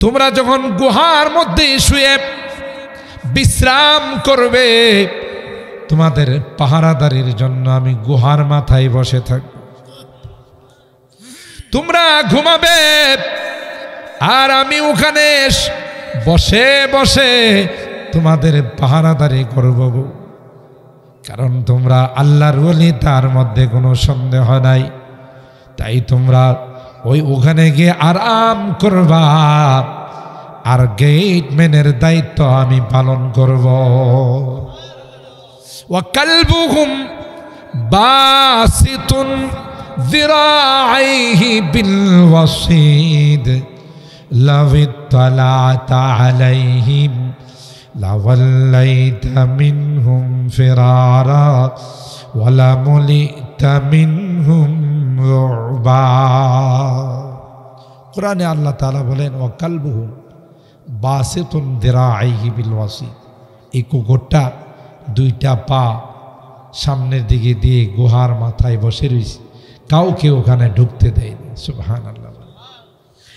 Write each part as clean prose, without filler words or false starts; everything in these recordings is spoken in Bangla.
তোমরা যখন গুহার মধ্যে শুয়ে বিশ্রাম করবে, তোমাদের পাহারাদারির জন্য আমি গুহার মাথায় বসে থাকব। তোমরা ঘুমাবে আর আমি ওখানে বসে বসে তোমাদের পাহারাদারি করব। কারণ তোমরা আল্লাহর ওলি, তার মধ্যে কোনো সন্দেহ নাই। তাই তোমরা ওখানে গিয়ে আরাম করবা, আর গেটম্যানের দায়িত্ব আমি পালন করব। ওয়া কালবুহুম বাসিতুন যিরাআইহি বিল ওয়াসিদ লাউ ইত্তালা'তা আলাইহিম লাওয়াল্লাইতা মিনহুম ফিরারা ওয়া লামুলিতা মিনহুম রুবা। কোরআনে আল্লাহ তাআলা বলেন ওয়া কালবুহুম বাসিতুন যিরাআইহি বিল ওয়াসিদ। এই কুকুরটা দুইটা পা সামনের দিকে দিয়ে গুহার মাথায় বসে রয়েছে, কাউকে ওখানে ঢুকতে দেয়নি। সুবহানাল্লাহ।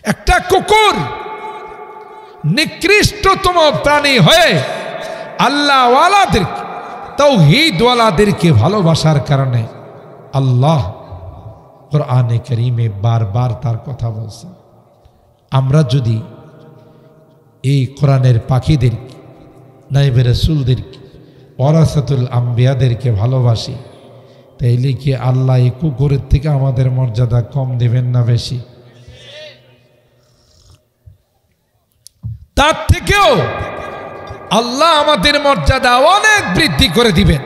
একটা কুকুর নিকৃষ্টতম প্রাণী হয়ে আল্লাহওয়ালাদেরকে, তাওহীদওয়ালাদেরকে ভালোবাসার কারণে আল্লাহ কোরআনে কারীমে বারবার তার কথা বলছেন। আমরা যদি এই কোরআনের পাখিদেরকে, নাইবে রাসূলদেরকে, ওয়ারাসাতুল আম্বিয়াদেরকে ভালোবাসি, তাইলে কি আল্লাহ এই কুকুরের থেকে আমাদের মর্যাদা কম দেবেন না বেশি? তার থেকেও আল্লাহ আমাদের মর্যাদা অনেক বৃদ্ধি করে দিবেন।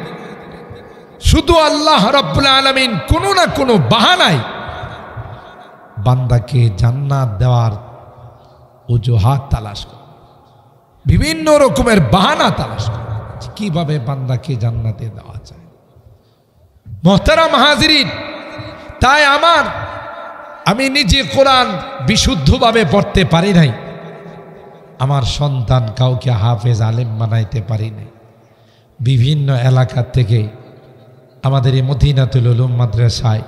শুধু আল্লাহ রাব্বুল আলামিন কোনো না কোনো বাহানায় বান্দাকে জান্নাত দেওয়ার অজুহাত তালাশ করে, বিভিন্ন রকমের বাহানা তালাশ করে কিভাবে বান্দাকে জান্নাতে দেওয়া যায়। মুহতারাম হাজিরিন, তাই আমি নিজে কোরআন বিশুদ্ধভাবে পড়তে পারি নাই, আমার সন্তান কাউকে হাফেজ আলেম বানাইতে পারি নাই। বিভিন্ন এলাকা থেকে আমাদের এই মদিনাতুল উলুম মাদ্রাসায়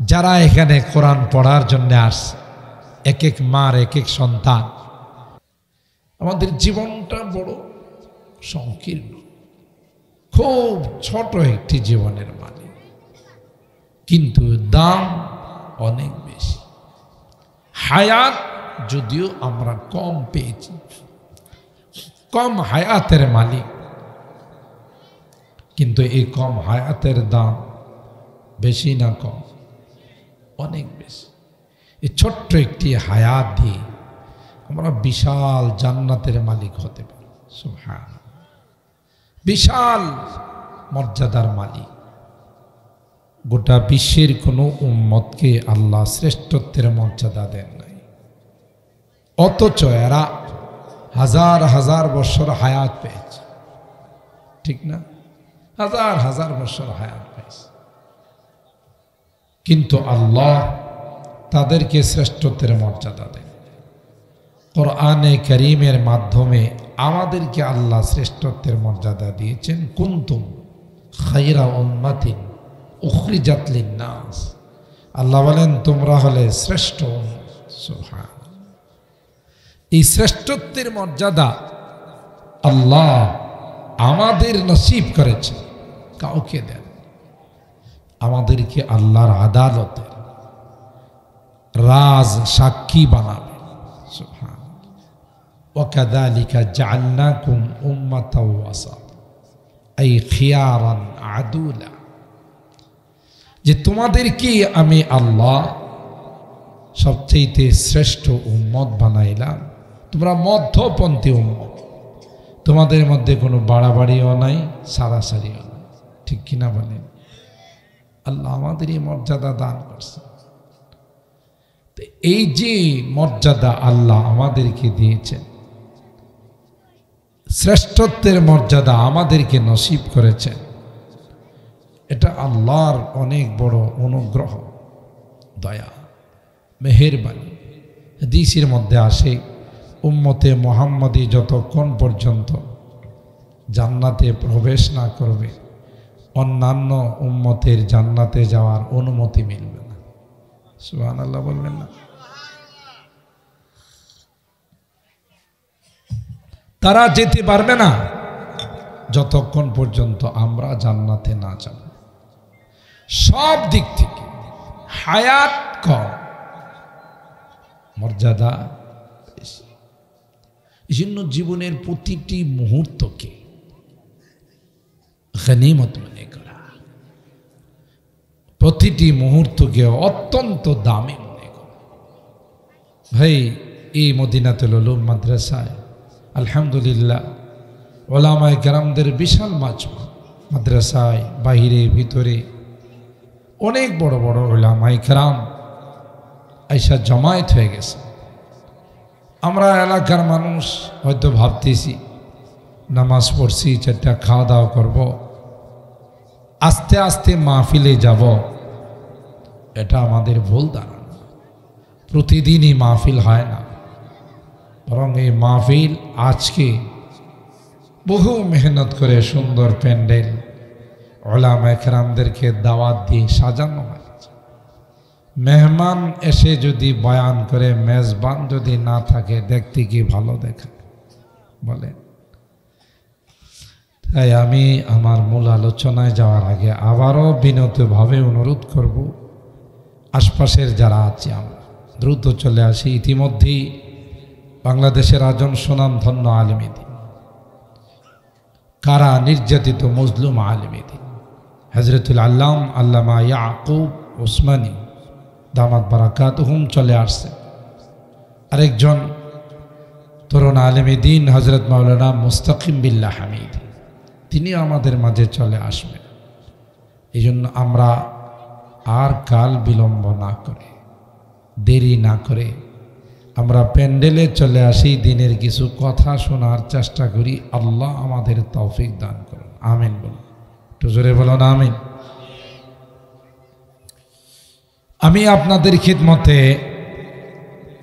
যারা এখানে কোরআন পড়ার জন্য আসছে, এক এক মার এক এক সন্তান। আমাদের জীবনটা বড় সংকীর্ণ, খুব ছোট একটি জীবনের মানে, কিন্তু দাম অনেক বেশি। হায়াত যদিও আমরা কম পেয়েছি, কম হায়াতের মালিক, কিন্তু এই কম হায়াতের দাম বেশি না কম? অনেক বেশি। এই ছোট্ট একটি হায়াত দিয়ে আমরা বিশাল জান্নাতের মালিক হতে পারি। সুবহানাল্লাহ, বিশাল মর্যাদার মালিক। গোটা বিশ্বের কোনো উম্মতকে আল্লাহ শ্রেষ্ঠত্বের মর্যাদা দেন নাই, অথচ এরা হাজার হাজার বছর হায়াত পেয়েছে। ঠিক না? হাজার হাজার বছর হায়াত পেয়েছে, কিন্তু আল্লাহ তাদেরকে শ্রেষ্ঠত্বের মর্যাদা দেন। কোরআনে কারীমের মাধ্যমে আমাদেরকে আল্লাহ শ্রেষ্ঠত্বের মর্যাদা দিয়েছেন। কুনতুম খায়রা উম্মাতিন উখরিজাত লিন-নাস। আল্লাহ বলেন তোমরা হলে শ্রেষ্ঠ উম্মত। সুবহানাল্লাহ। এই শ্রেষ্ঠত্বের মর্যাদা আল্লাহ আমাদের নসিব করেছে, কাউকে দেন। আমাদেরকে আল্লাহর আদালতে রাজ সাক্ষী বানাবে। সুবহানাল্লাহ। ওয়াকাযালিকা জাআলনাকুম উম্মাতাও ওয়াসাতা আই খিয়ারান আদুলা। যে তোমাদেরকে আমি আল্লাহ সবচেয়ে শ্রেষ্ঠ উম্মত বানাইলাম, তোমরা মধ্যপন্থী উম্মত। তোমাদের মধ্যে কোনো বাড়াবাড়িও নাই, সারাসারিও নাই। ঠিক কিনা বলেন? আল্লাহ আমাদের এই মর্যাদা দান করছে। এই যে মর্যাদা আল্লাহ আমাদেরকে দিয়েছেন, শ্রেষ্ঠত্বের মর্যাদা আমাদেরকে নসিব করেছেন, এটা আল্লাহর অনেক বড় অনুগ্রহ, দয়া, মেহেরবানি। হাদিসের মধ্যে আসে, উম্মতে মুহাম্মদী যতক্ষণ পর্যন্ত জান্নাতে প্রবেশ না করবে, অন্যান্য উম্মতের জান্নাতে যাওয়ার অনুমতি মিলবে না। সুবহানাল্লাহ বলবেন না? তারা যেতে পারবে না যতক্ষণ পর্যন্ত আমরা জান্নাতে না যাব। সব দিক থেকে হায়াত কম, মর্যাদা বেশি। এই জন্য জীবনের প্রতিটি মুহূর্তকে গনিমত মনে করা, প্রতিটি মুহূর্তকে অত্যন্ত দামি মনে করা। ভাই, এই মদিনাতুল উলুম মাদ্রাসায় আলহামদুলিল্লাহ ওলামায়ে কেরামদের বিশাল মাজমা, মাদ্রাসায় বাহিরে ভিতরে অনেক বড় বড় ওলামায়ে কেরাম আইসা জমায়েত হয়ে গেছে। আমরা এলাকার মানুষ হয়তো ভাবতেছি নামাজ পড়ছি, চারটা খাওয়া দাওয়া করব, আস্তে আস্তে মাহফিলে যাব। এটা আমাদের ভুল ধারণা। প্রতিদিনই মাহফিল হয় না, বরং এই মাহফিল আজকে বহু মেহনত করে সুন্দর প্যান্ডেল উলামায়ে কেরামদেরকে দাওয়াত দিয়ে সাজানো হয়েছে। মেহমান এসে যদি বয়ান করে, মেজবান যদি না থাকে, দেখতে কি ভালো দেখা বলেন? তাই আমি আমার মূল আলোচনায় যাওয়ার আগে আবারও বিনীতভাবে অনুরোধ করব, আশপাশের যারা আছে আমরা দ্রুত চলে আসি। ইতিমধ্যেই বাংলাদেশের আজন সুনামধন্য আলেমে দ্বীন, কারা নির্যাতিত মজলুম আলেমে দ্বীন হযরতুল আল্লামা ইয়াকুব উসমানী দামাত বারাকাতুহুম চলে আসছে। আরেকজন তরুণ আলেমে দ্বীন হযরত মাওলানা মুস্তাকিম বিল্লাহ হামিদ, তিনি আমাদের মাঝে চলে আসবেন। এই জন্য আমরা আর কাল বিলম্ব না করে, দেরি না করে আমরা প্যান্ডেলে চলে আসি, দিনের কিছু কথা শোনার চেষ্টা করি। আল্লাহ আমাদের তৌফিক দান করুন, আমিন বলুন, একটু জোরে বলুন আমিন। আমি আপনাদের খিদমতে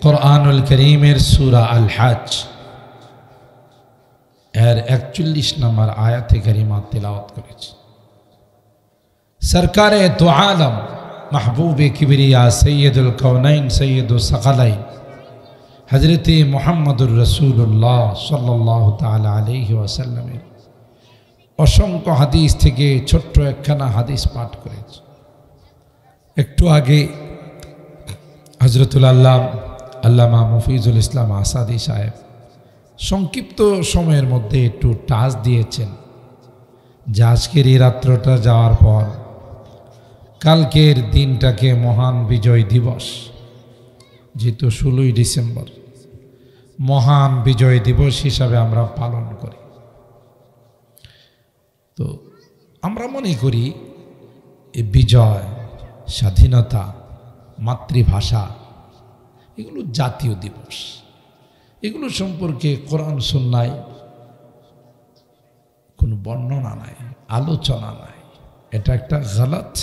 কোরআনুল কারীমের সূরা আল হজ এর 41 নম্বর আয়াতে কারিমা তিলাওয়াত করেছি। সরকারে দু আলম মাহবুবে কিবরিয়া সৈয়দুল কওনাইন সৈয়দুস সাকালাইন হযরত মুহাম্মদুর রাসূলুল্লাহ সাল্লাল্লাহু তাআলা আলাইহি ওয়াসাল্লামের অসংখ্য হাদিস থেকে ছোট্ট একখানা হাদিস পাঠ করেছি। একটু আগে হযরতুল আল্লামা মুফিজুল ইসলাম আসাদি সাহেব সংক্ষিপ্ত সময়ের মধ্যে একটু টাচ দিয়েছেন যে আজকের এই রাত্রটা যাওয়ার পর কালকের দিনটাকে মহান বিজয় দিবস, যেহেতু 16ই ডিসেম্বর মহান বিজয় দিবস হিসাবে আমরা পালন করি। তো আমরা মনে করি এই বিজয়, স্বাধীনতা, মাতৃভাষা এগুলো জাতীয় দিবস। এগুলো সম্পর্কে কোরআন সুন্নায় কোনো বর্ণনা নাই, আলোচনা নাই। এটা একটা গলত,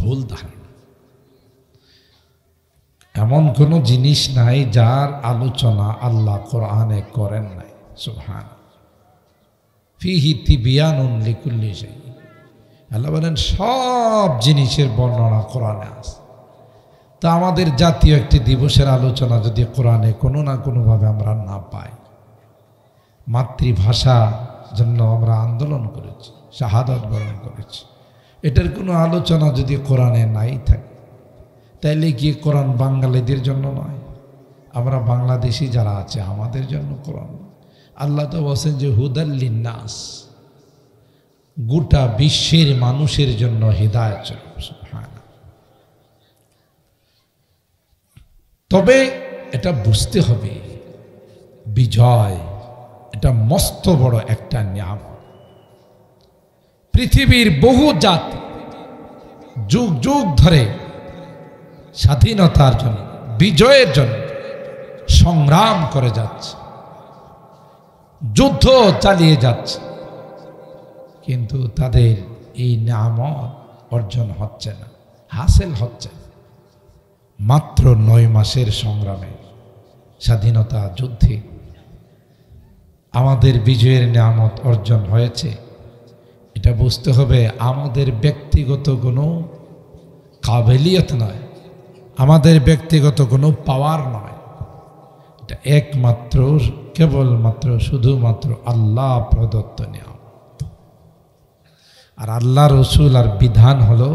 ভুল ধারণা। এমন কোনো জিনিস নাই যার আলোচনা আল্লাহ কোরআনে করেন নাই। সুবহান ফিহি তিবিয়ানুন লিকুল্লি শাই। আল্লাহ বলেন সব জিনিসের বর্ণনা কোরআনে আছে। তা আমাদের জাতীয় একটি দিবসের আলোচনা যদি কোরআনে কোনো না কোনোভাবে আমরা না পাই, মাতৃভাষা জন্য আমরা আন্দোলন করেছি, শাহাদাত বরণ করেছি, এটার কোনো আলোচনা যদি কোরআনে নাই থাকে, তাইলে কি কোরআন বাঙালিদের জন্য নয়? আমরা বাংলাদেশি যারা আছে আমাদের জন্য কোরআন। আল্লাহ তো বলছেন যে হুদাল লিন্নাস, গোটা বিশ্বের মানুষের জন্য হিদায়াত। তবে এটা বুঝতে হবে, বিজয় এটা মস্ত বড় একটা নিয়ামত। পৃথিবীর বহু জাতি যুগ যুগ ধরে স্বাধীনতার জন্য, বিজয়ের জন্য সংগ্রাম করে যাচ্ছে, যুদ্ধ চালিয়ে যাচ্ছে, কিন্তু তাদের এই নিয়ামত অর্জন হচ্ছে না, হাসিল হচ্ছে না। মাত্র 9 মাসের সংগ্রামে, স্বাধীনতা যুদ্ধে আমাদের বিজয়ের নিয়ামত অর্জন হয়েছে। এটা বুঝতে হবে আমাদের ব্যক্তিগত কোনো কাবিলিয়ত নয়, আমাদের ব্যক্তিগত কোনো পাওয়ার নয়। এটা একমাত্র কেবলমাত্র শুধুমাত্র আল্লাহ প্রদত্ত নিয়ামত। আর আল্লাহ রসুল আর বিধান হলো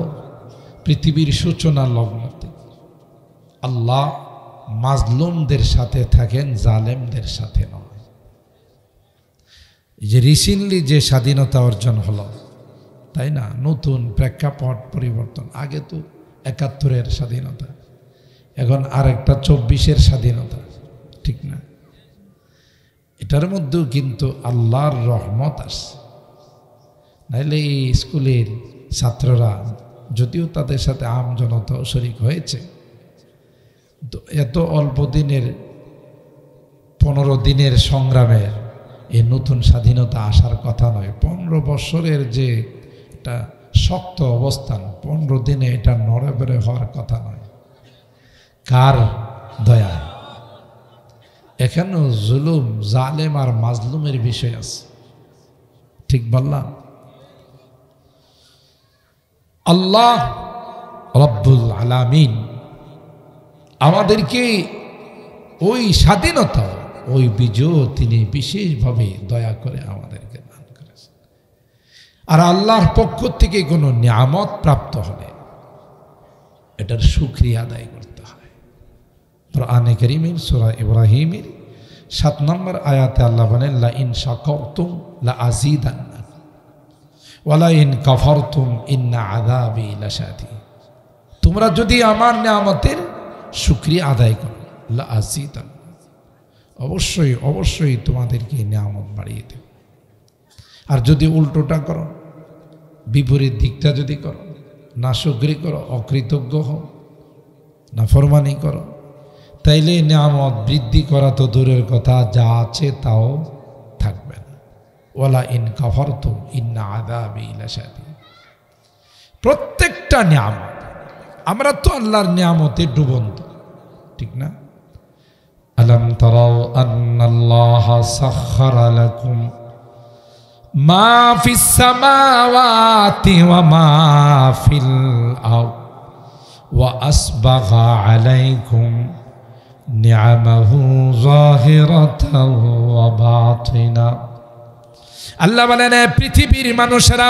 পৃথিবীর সূচনা লগ্নতে আল্লাহ মাজলুমদের সাথে থাকেন, জালেমদের সাথে নয়। যে রিসেন্টলি যে স্বাধীনতা অর্জন হলো, তাই না, নতুন প্রেক্ষাপট পরিবর্তন। আগে তো ৭১-এর স্বাধীনতা, এখন আরেকটা ২৪-এর স্বাধীনতা, ঠিক না? এটার মধ্যেও কিন্তু আল্লাহর রহমত আসছে। নাইলে এই স্কুলের ছাত্ররা, যদিও তাদের সাথে আম জনতাও শরিক হয়েছে, তো এত অল্প দিনের ১৫ দিনের সংগ্রামের এই নতুন স্বাধীনতা আসার কথা নয়। ১৫ বছরের যে একটা শক্ত অবস্থান, ১৫ দিনে এটা নড়েবড়ে হওয়ার কথা নয়। কার দয়ায়? এখানেও জুলুম, জালেম আর মাজলুমের বিষয় আছে, ঠিক বললাম? আল্লাহ রব্বুল আলামিন আমাদেরকে ওই স্বাধীনতা, ওই বিজয় তিনি বিশেষভাবে দয়া করে আমাদেরকে দান করেছেন। আর আল্লাহর পক্ষ থেকে কোনো নিয়ামত প্রাপ্ত হলে এটার শুকরিয়া আদায় করতে হয়। কোরআনে কারীমের সূরা ইব্রাহিমের ৭ নম্বর আয়াতে আল্লাহ বলেন, লা ইন শাকারতুম লা আযীদান্নাকুম ওয়া লা ইন কাফারতুম ইন্না আযাবি লাশাদীদ। তোমরা যদি আমার নিয়ামতের শুকরিয়া আদায় করো, লা আযীদান্নাকুম, অবশ্যই অবশ্যই তোমাদেরকে নিয়ামত বাড়িয়ে দেব। আর যদি উল্টোটা করো, বিপরীত দিকটা যদি করো, নাশুকরি করো, অকৃতজ্ঞ হও, নাফরমানি করো, তাইলে নিয়ামত বৃদ্ধি করা তো দূরের কথা, যা আছে তাও থাকবে না। ওয়ালা ইন কাফারতুম ইন্না আযাবি লাশাদীদ। প্রত্যেকটা নিয়ামত, আমরা তো আল্লাহর নিয়ামতে ডুবন্ত, ঠিক না? আলম তারাও আন্নাল্লাহা সাখখারা লাকুম মা ফিস সামাওয়াতি ওয়া মা ফিল আরদ ওয়া আসবাগা আলাইকুম নি'আমাহু যাহিরাতাও ওয়া বাতিনা। আল্লাহ বলেন, পৃথিবীর মানুষেরা,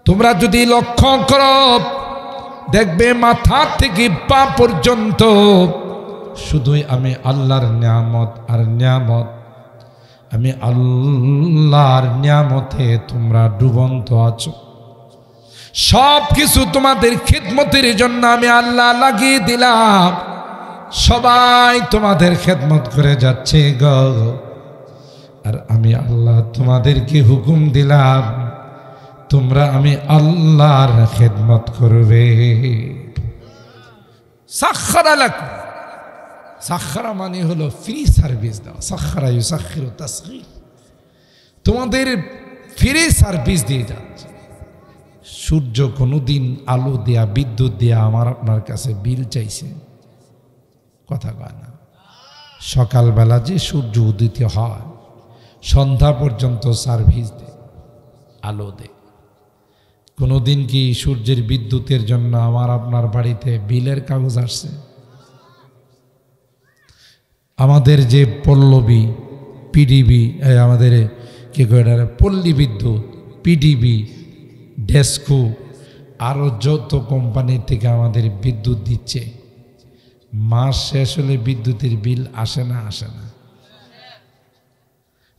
তোমরা যদি লক্ষ্য করো, দেখবে মাথা থেকে পা পর্যন্ত শুধুই আমি আল্লাহর নিয়ামত আর নিয়ামত। আমি আল্লাহর নিয়ামতে তোমরা ডুবন্ত আছো। সব কিছু তোমাদের খিদমতের জন্য আমি আল্লাহ লাগিয়ে দিলাম। সবাই তোমাদের খেদমত করে যাচ্ছে গো, আর আমি আল্লাহ তোমাদেরকে হুকুম দিলাম, তোমরা আমি আল্লাহর খেদমত করবে। সাখখারা লাকুম, সাখখারা মানে হলো ফ্রি সার্ভিস দেওয়া। সাখখারা ইউসাখখিরু তাসখীর, তোমাদের ফ্রি সার্ভিস দিয়ে যাচ্ছে। সূর্য কোনোদিন আলো দেয়া, বিদ্যুৎ দেয়া আমার আপনার কাছে বিল চাইছে? কথা কয় না। সকালবেলা যে সূর্য উদিত হয়, সন্ধ্যা পর্যন্ত সার্ভিস দেয়, আলো দেয়। কোনোদিন কি সূর্যের বিদ্যুতের জন্য আমার আপনার বাড়িতে বিলের কাগজ আসছে? আমাদের যে পল্লবী, পিডিবি, আমাদের কি করে পল্লী বিদ্যুৎ, পিডিবি, ডেস্কো, আরও যত কোম্পানি থেকে আমাদের বিদ্যুৎ দিচ্ছে, মাস শেষ হলে বিদ্যুতের বিল আসে না? আসে না?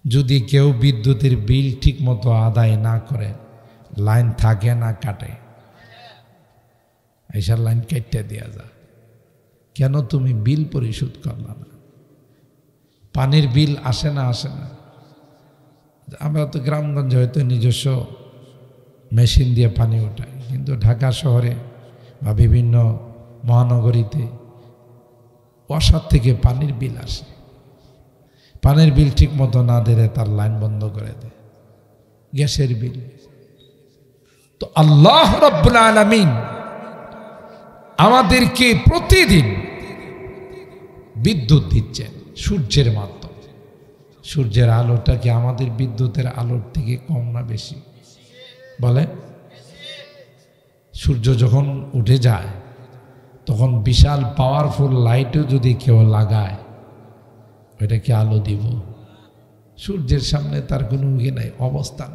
যদি কেউ বিদ্যুতের বিল ঠিক মতো আদায় না করে, লাইন থাকে না, কাটে, এইসব লাইন কেটে দেওয়া যায়। কেন তুমি বিল পরিশোধ করলা না? পানির বিল আসে না? আসে না? আমরা তো গ্রামগঞ্জে হয়তো নিজস্ব মেশিন দিয়ে পানি ওঠাই, কিন্তু ঢাকা শহরে বা বিভিন্ন মহানগরীতে ওয়াসার থেকে পানির বিল আসে। পানির বিল ঠিক মতো না দিলে তার লাইন বন্ধ করে দেয়। গ্যাসের বিল। তো আল্লাহ রাব্বুল আলামিন আমাদেরকে প্রতিদিন বিদ্যুৎ দিচ্ছেন সূর্যের মাধ্যমে। সূর্যের আলোটা কি আমাদের বিদ্যুতের আলোর থেকে কম না বেশি? বলে, সূর্য যখন উঠে যায় তখন বিশাল পাওয়ারফুল লাইটও যদি কেউ লাগায় ওইটা কি আলো দিব? সূর্যের সামনে তার কোনো ইয়ে নাই, অবস্থান।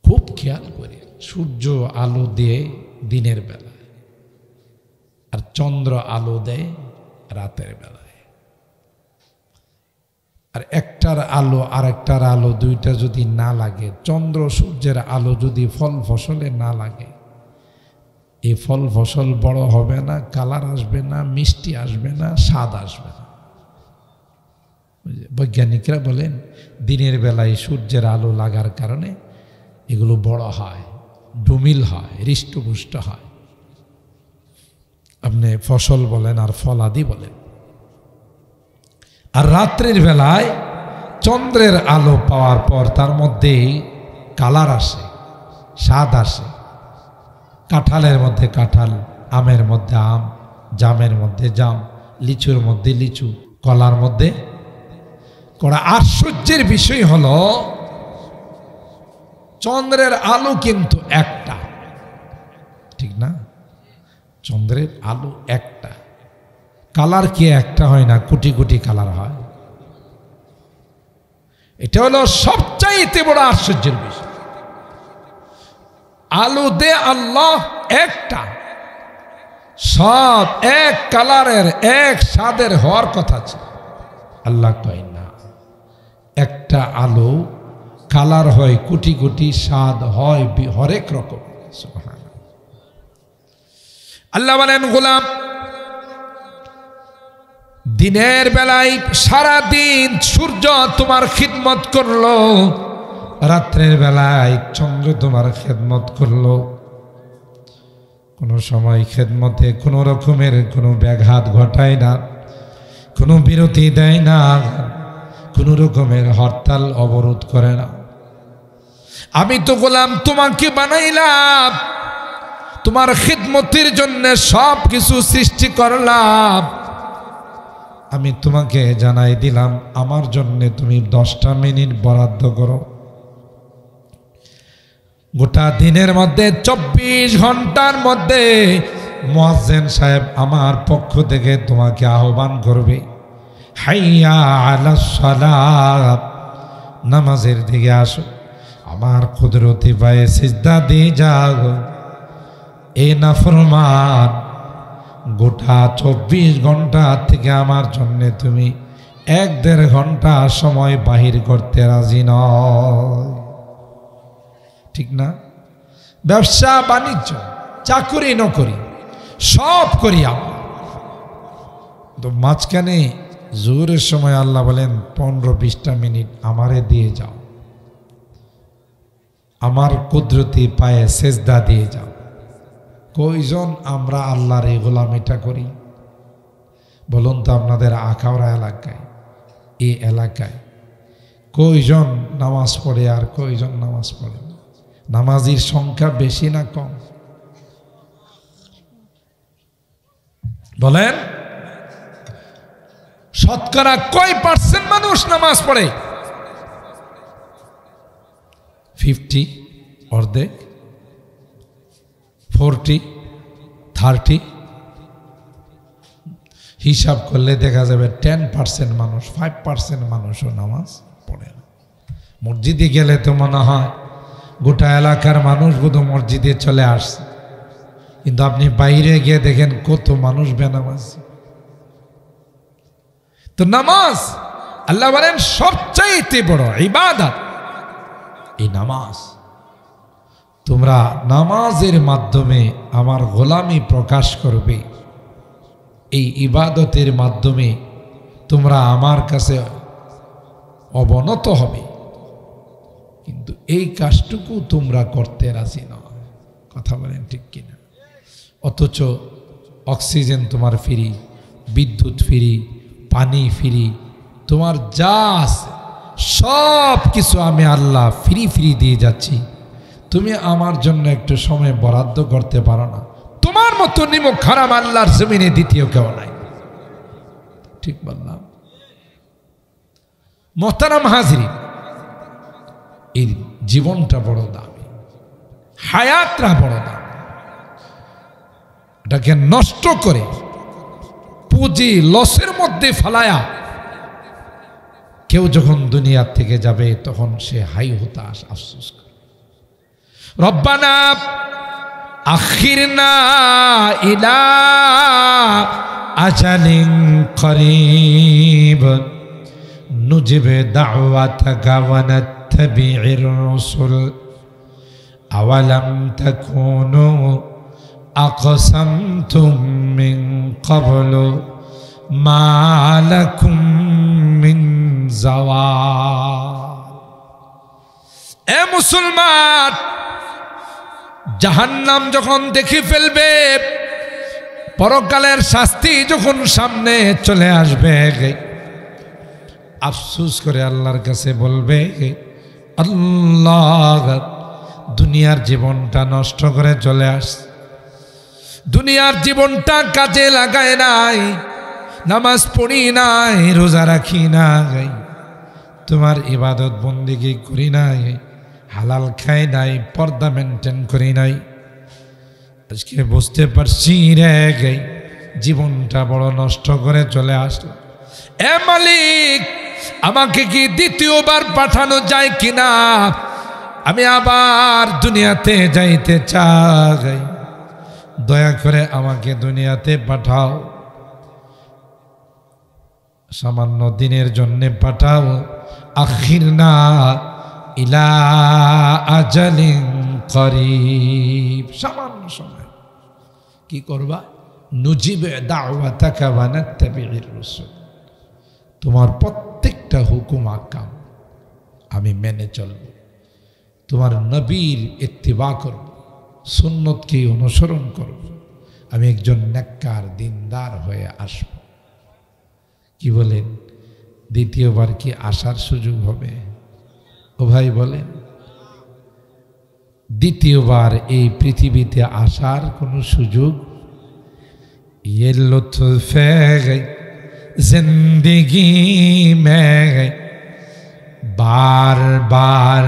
খুব খেয়াল করে, সূর্য আলো দেয় দিনের বেলায় আর চন্দ্র আলো দেয় রাতের বেলায়। আর একটার আলো আর একটার আলো দুইটা যদি না লাগে, চন্দ্র সূর্যের আলো যদি ফল ফসলে না লাগে, এই ফল ফসল বড় হবে না, কালার আসবে না, মিষ্টি আসবে না, স্বাদ আসবে না। বৈজ্ঞানিকরা বলেন দিনের বেলায় সূর্যের আলো লাগার কারণে এগুলো বড় হয়, ডুমিল হয়, হৃষ্টপুষ্ট হয়। আপনি ফসল বলেন আর ফলাদি বলেন। আর রাত্রির বেলায় চন্দ্রের আলো পাওয়ার পর তার মধ্যে কালার আসে, স্বাদ আসে। কাঁঠালের মধ্যে কাঁঠাল, আমের মধ্যে আম, জামের মধ্যে জাম, লিচুর মধ্যে লিচু, কলার মধ্যে কড়া। আশ্চর্যের বিষয় হলো চন্দ্রের আলো কিন্তু একটা, ঠিক না? চন্দ্রের আলো একটা, কালার কি একটা হয় না, কোটি কোটি কালার হয়। এটা হলো সবচাইতে বড় আশ্চর্যের বিষয়। আলো দে আল্লাহ একটা, সব এক কালারের এক স্বাদের হওয়ার কথা ছিল। আল্লাহ কয় না, একটা আলো কালার হয় কোটি কোটি, স্বাদ হয় হরেক রকম। আল্লাহ বলেন গোলাম, দিনের বেলায় সারা দিন সূর্য তোমার খিদমত করলো, রাত্রের বেলায় চন্দ্র তোমার খেদমত করলো। কোনো সময় খেদমতে কোনো রকমের কোনো ব্যাঘাত ঘটায় না, কোনো বিরতি দেয় না, কোনো রকমের হরতাল অবরোধ করে না। আমি তো গোলাম তোমাকে বানাইলাম, তোমার খিদমতের জন্য সব কিছু সৃষ্টি করলাম। আমি তোমাকে জানাই দিলাম আমার জন্য তুমি 10টা মিনিট বরাদ্দ করো। গোটা দিনের মধ্যে 24 ঘন্টার মধ্যে মুয়াজ্জিন সাহেব আমার পক্ষ থেকে তোমাকে আহ্বান করবে, হাইয়া আলাস সালাত, নামাজের দিকে আসো, আমার কুদরতি পায়ে সিজদা দিয়ে যাও। এই নাফরমান গোটা 24 ঘন্টা থেকে আমার জন্য তুমি 1-1.5 ঘন্টা সময় বাহির করতে রাজি নয়, ঠিক না? ব্যবসা বাণিজ্য, চাকরি নকরি সব করি আমরা, তো মাঝখানে জোহরের সময় আল্লাহ বলেন 15-20টা মিনিট আমারে দিয়ে যাও, আমার কুদরতি পায়ে সেজদা দিয়ে যাও। কয়জন আমরা আল্লাহর এই গোলামিটা করি বলুন তো? আপনাদের আখাউড়া এলাকায়, এই এলাকায় কয়জন নামাজ পড়ে আর কয়জন নামাজ পড়ে? নামাজির সংখ্যা বেশি না কম বলেন? শতকরা কয় পার্সেন্ট মানুষ নামাজ পড়ে? 50, অর্ধেক, 40, 30। হিসাব করলে দেখা যাবে 10% মানুষ, 5% মানুষও নামাজ পড়ে না। মসজিদে গেলে তো মনে হয় গোটা এলাকার মানুষ বোধ মসজিদে চলে আসছে, কিন্তু আপনি বাইরে গিয়ে দেখেন কত মানুষ বেনামাজ। তো নামাজ আল্লাহ বলেন সবচাইতে বড় ইবাদত এই নামাজ। তোমরা নামাজের মাধ্যমে আমার গোলামি প্রকাশ করবে, এই ইবাদতের মাধ্যমে তোমরা আমার কাছে অবনত হবে, কিন্তু এই কাজটুকু তোমরা করতে রাজি নয়। কথা বলেন ঠিক কিনা? অথচ অক্সিজেন তোমার ফ্রি, বিদ্যুৎ ফ্রি, পানি ফ্রি, তোমার যা আছে সব কিছু আমি আল্লাহ ফ্রি দিয়ে যাচ্ছি। তুমি আমার জন্য একটু সময় বরাদ্দ করতে পারো না? তোমার মতো নিমক খারাপ আল্লাহর জমিনে দ্বিতীয় কেউ নাই, ঠিক বললাম? মোহতারাম হাজরিন, এই জীবনটা বড় দামি, হায়াতটা বড় দামি। এটাকে নষ্ট করে পুঁজি লসের মধ্যে ফালায়া কেউ যখন দুনিয়া থেকে যাবে তখন সে হাই হতাশ আফসোস করে, রব্বানা আখিরনা ইলা আজালিন করিব নুজিব দাওয়াতাকা ওয়া নাত্তাবি'ir রাসূল আওয়ালাম তাকুনু আকসামতুম মিন ক্বাবলু মা লাকুম মিন জাওয়াল। এ মুসলমান, জাহান্নাম যখন দেখে ফেলবে, পরকালের শাস্তি যখন সামনে চলে আসবে, আফসোস করে আল্লাহর কাছে বলবে, আল্লাহ দুনিয়ার জীবনটা নষ্ট করে চলে আস, দুনিয়ার জীবনটা কাজে লাগায় নাই, নামাজ পড়ি নাই, রোজা রাখি নাই, তোমার ইবাদত বন্দেগী করি নাই, হালাল খাই নাই, পর্দা মেনটেন করি নাই। আজকে বুঝতে পারছি রে জীবনটা বড় নষ্ট করে চলে আসলাম। এ মালিক, আমাকে কি দ্বিতীয়বার পাঠানো যায় কিনা? আমি আবার দুনিয়াতে যাইতে চাই, দয়া করে আমাকে দুনিয়াতে পাঠাও, সামান্য দিনের জন্য পাঠাও। আখিরনা ইলা আজালিন করিব, সামান্য সময় কি করবা? নুজিবে দাওয়াতাকা ওয়া নাত্তাবি'ir রাসূল, তোমার প্রত্যেকটা হুকুম আহকাম আমি মেনে চলব, তোমার নবীর ইত্তিবা করব, সুন্নতকে অনুসরণ করব, আমি একজন নেককার দিনদার হয়ে আসব। কি বলেন? দ্বিতীয়বার কি আসার সুযোগ হবে? ও ভাই বলেন, দ্বিতীয়বার এই পৃথিবীতে আসার কোনো সুযোগ? ये लुत्फ़ जिंदगी में बार बार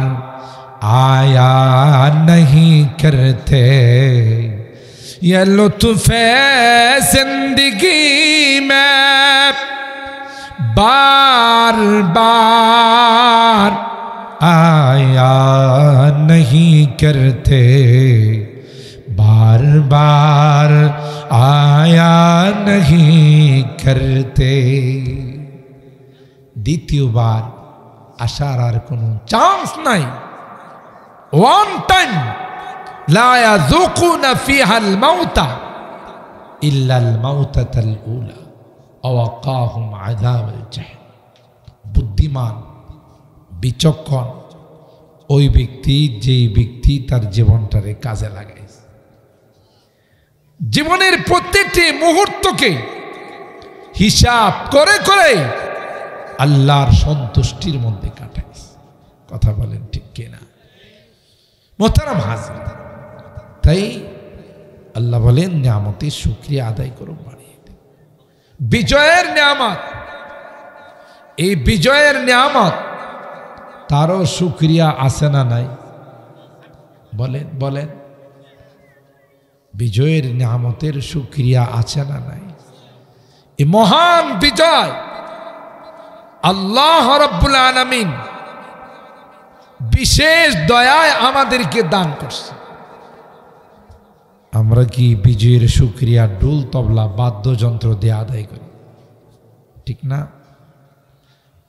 आया नहीं करते, ये लुत्फ़ जिंदगी में बार बार आया नहीं करते, बार बार आया नहीं करते। দ্বিতীয়বার আসার আর কোনো চান্স নাই। ওয়ান টাইম লা ইয়াযুকুনা ফিহাল মাউতা ইল্লাল মাউতাতাল উলা আওয়াকাহুম আযাবাল জাহিম। বুদ্ধিমান বিচক্ষণ ওই ব্যক্তি, যেই ব্যক্তি তার জীবনটারে কাজে লাগায়, জীবনের প্রত্যেকটি মুহূর্তকে হিসাব করে করে আল্লাহর সন্তুষ্টির মধ্যে কাটায়। কথা বলেন ঠিক কিনা? মোহতারাম হাজির, তাই আল্লাহ বলেন নিয়ামতের শুকরিয়া আদায় করো, বাড়িয়ে দেন। বিজয়ের নিয়ামত, এই বিজয়ের নিয়ামত তারও শুকরিয়া আছে না নাই? বলেন বলেন, বিজয়ের নিয়ামতের শুকরিয়া আছে না নাই? এই মহান বিজয় আল্লাহ রাব্বুল আলামিন বিশেষ দয়ায় আমাদেরকে দান করছে। আমরা কি বিজয়ের শুকরিয়া ডুল তবলা বাদ্যযন্ত্র দিয়ে আদায় করি? ঠিক না?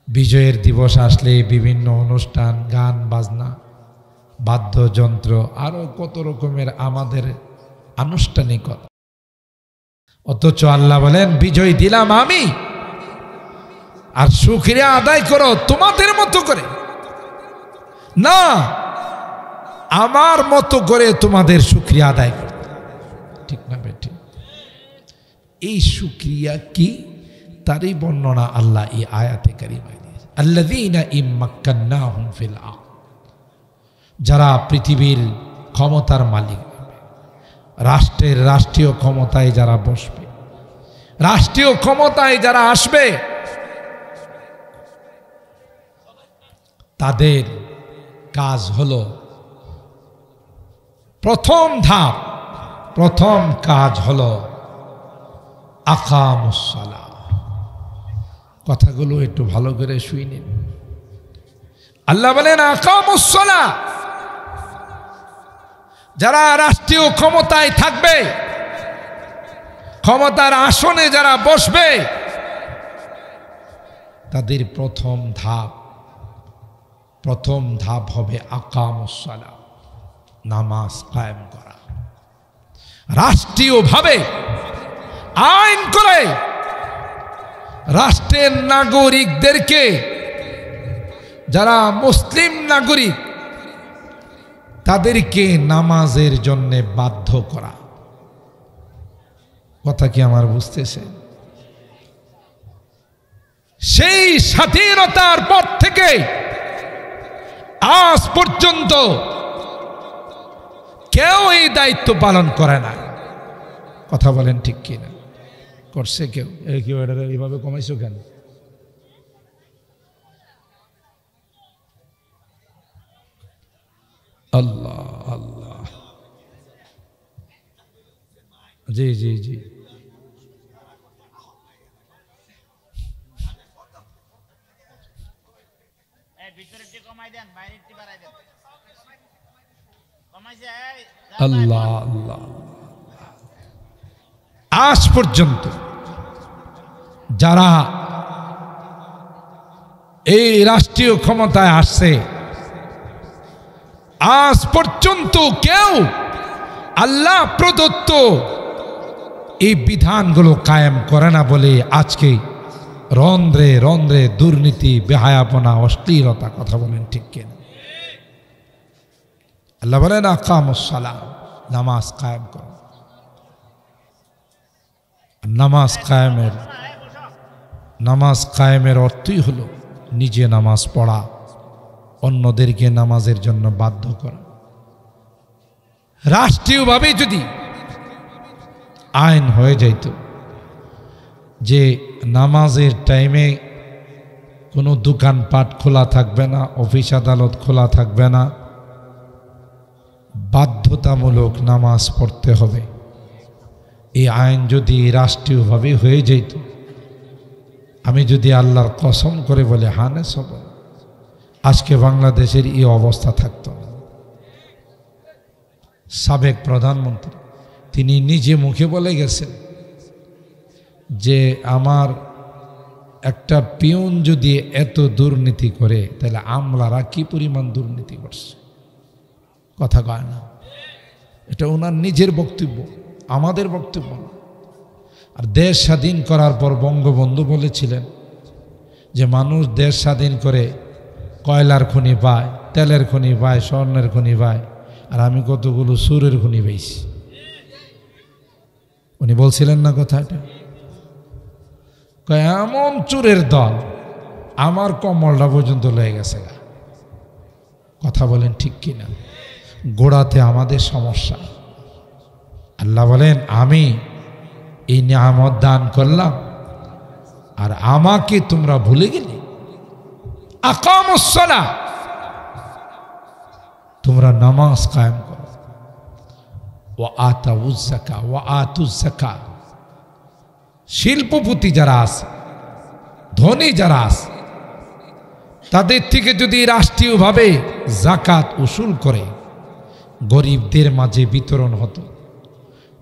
বিজয়ের দিবস আসলে বিভিন্ন অনুষ্ঠান, গান বাজনা, বাদ্যযন্ত্র, আরো কত রকমের আমাদের আনুষ্ঠানিকতা। অথচ আল্লাহ বলেন বিজয় দিলাম আমি, আর শুকরিয়া আদায় করো তোমাদের মতো করে, না আমার মতো করে তোমাদের শুকরিয়া আদায় করো। ঠিক না বেটি? এই শুকরিয়া কি, তারই বর্ণনা আল্লাহ এই আয়াতে কারিমায় দিয়েছে। আল্লাযীনা ইম্মাক্কান্নাহুম ফিল আরদ, যারা পৃথিবীর ক্ষমতার মালিক, রাষ্ট্রের রাষ্ট্রীয় ক্ষমতায় যারা বসবে, রাষ্ট্রীয় ক্ষমতায় যারা আসবে, তাদের কাজ হলো প্রথম ধাপ, প্রথম কাজ হলো আকামুস সালাহ। কথাগুলো একটু ভালো করে শুই নিন। আল্লাহ বলেন আকামুস সালাহ, যারা রাষ্ট্রীয় ক্ষমতায় থাকবে, ক্ষমতার আসনে যারা বসবে, তাদের প্রথম ধাপ হবে আকামুস সালাহ, নামাজ কায়েম করা। রাষ্ট্রীয়ভাবে আইন করে রাষ্ট্রের নাগরিকদেরকে, যারা মুসলিম নাগরিক, তাদেরকে নামাজের জন্য বাধ্য করা। কথা কি আমার বুঝতেছে? সেই স্বাধীনতার পর থেকে আজ পর্যন্ত কেউ এই দায়িত্ব পালন করে না। কথা বলেন ঠিক কিনা? করছে কেউ? কেউ এটা এইভাবে কমাইছো কেন? আল্লাহ আল্লাহ, জি জি জি, আল্লাহ আল্লাহ। আজ পর্যন্ত যারা এই রাষ্ট্রীয় ক্ষমতায় আসছে, আজ পর্যন্ত কেউ আল্লাহ প্রদত্ত এই বিধানগুলো কায়েম করে না বলে আজকে রন্ধ্রে রন্ধ্রে দুর্নীতি, বেহায়াপনা, অশ্লীলতা। কথা বলেন ঠিক কিনা? আল্লাহ বলেন আকামুস সালাহ, নামাজ কায়েম করো। নামাজ কায়েমের অর্থই হলো নিজে নামাজ পড়া, অন্যদেরকে নামাজের জন্য বাধ্য করা। রাষ্ট্রীয়ভাবে যদি আইন হয়ে যাইত যে নামাজের টাইমে কোনো দোকানপাট খোলা থাকবে না, অফিস আদালত খোলা থাকবে না, বাধ্যতামূলক নামাজ পড়তে হবে, এই আইন যদি রাষ্ট্রীয়ভাবে হয়ে যেত, আমি যদি আল্লাহর কসম করে বলে হানে সব, আজকে বাংলাদেশের এই অবস্থা থাকত না। সাবেক প্রধানমন্ত্রী তিনি নিজে মুখে বলে গেছেন যে আমার একটা পিয়ন যদি এত দুর্নীতি করে, তাহলে আমলারা কি পরিমাণ দুর্নীতি করছে। কথা কয় না, এটা ওনার নিজের বক্তব্য, আমাদের বক্তব্য না। আর দেশ স্বাধীন করার পর বঙ্গবন্ধু বলেছিলেন যে মানুষ দেশ স্বাধীন করে কয়লার খনি পায়, তেলের খনি পায়, স্বর্ণের খনি পায়, আর আমি কতগুলো সুরের খনি পাইছি। উনি বলছিলেন না কথাটা? এমন চোরের দল আমার কমলটা পর্যন্ত লয়ে গেছে। কথা বলেন ঠিক কিনা? গোড়াতে আমাদের সমস্যা। আল্লাহ বলেন আমি এই নিয়ামত দান করলাম আর আমাকে তোমরা ভুলে গেলে। আকামুস সালাহ, তোমরা নামাজ কায়েম করো। ওয়া আতাউজ যাকাত, ওয়া আতুজ যাকাত। শিল্পপতি যারা আছে, ধনী যারা আছে, তাদের থেকে যদি রাষ্ট্রীয়ভাবে যাকাত উসুল করে গরিবদের মাঝে বিতরণ হতো,